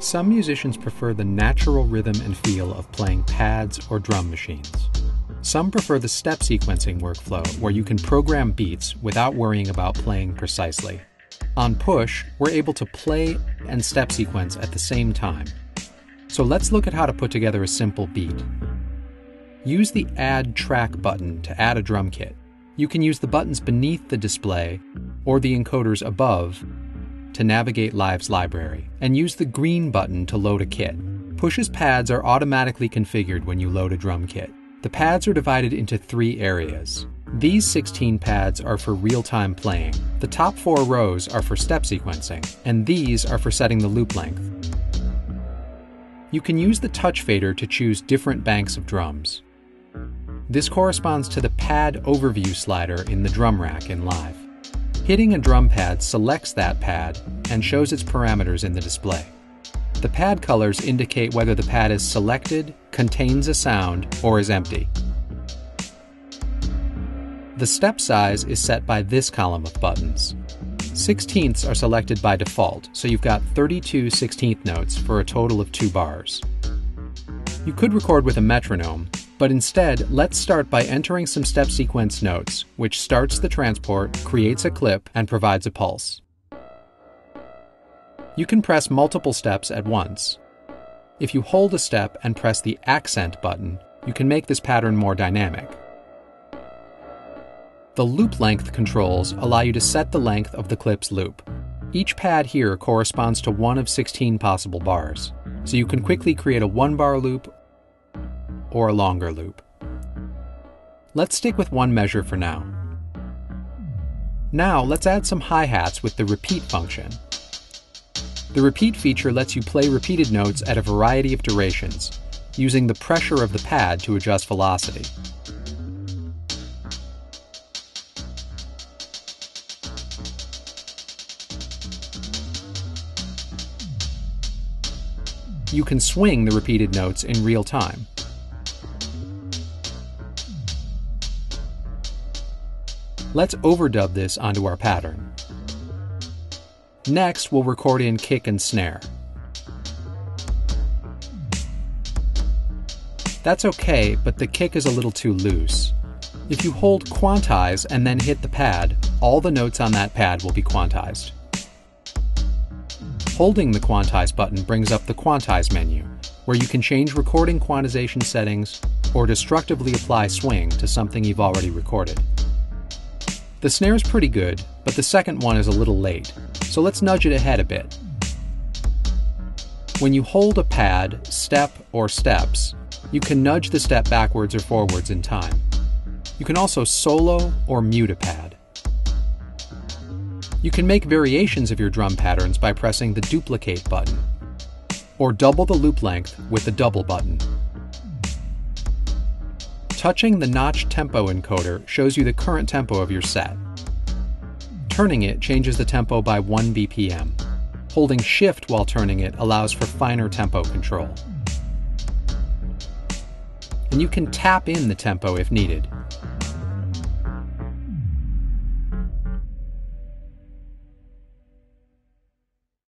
Some musicians prefer the natural rhythm and feel of playing pads or drum machines. Some prefer the step sequencing workflow, where you can program beats without worrying about playing precisely. On push, we're able to play and step sequence at the same time. So let's look at how to put together a simple beat. Use the Add Track button to add a drum kit. You can use the buttons beneath the display or the encoders above to navigate Live's library, and use the green button to load a kit. Push's pads are automatically configured when you load a drum kit. The pads are divided into 3 areas. These 16 pads are for real-time playing. The top 4 rows are for step sequencing, and these are for setting the loop length. You can use the touch fader to choose different banks of drums. This corresponds to the pad overview slider in the drum rack in Live. Hitting a drum pad selects that pad and shows its parameters in the display. The pad colors indicate whether the pad is selected, contains a sound, or is empty. The step size is set by this column of buttons. 16ths are selected by default, so you've got 32 16th notes for a total of 2 bars. You could record with a metronome, but instead, let's start by entering some step sequence notes, which starts the transport, creates a clip, and provides a pulse. You can press multiple steps at once. If you hold a step and press the accent button, you can make this pattern more dynamic. The loop length controls allow you to set the length of the clip's loop. Each pad here corresponds to one of 16 possible bars, so you can quickly create a 1-bar loop or a longer loop. Let's stick with one measure for now. Now let's add some hi-hats with the repeat function. The repeat feature lets you play repeated notes at a variety of durations, using the pressure of the pad to adjust velocity. You can swing the repeated notes in real time. Let's overdub this onto our pattern. Next, we'll record in kick and snare. That's okay, but the kick is a little too loose. If you hold quantize and then hit the pad, all the notes on that pad will be quantized. Holding the quantize button brings up the quantize menu, where you can change recording quantization settings or destructively apply swing to something you've already recorded. The snare's pretty good, but the second one is a little late, so let's nudge it ahead a bit. When you hold a pad, step, or steps, you can nudge the step backwards or forwards in time. You can also solo or mute a pad. You can make variations of your drum patterns by pressing the duplicate button, or double the loop length with the double button. Touching the notch tempo encoder shows you the current tempo of your set. Turning it changes the tempo by 1 BPM. Holding Shift while turning it allows for finer tempo control. And you can tap in the tempo if needed.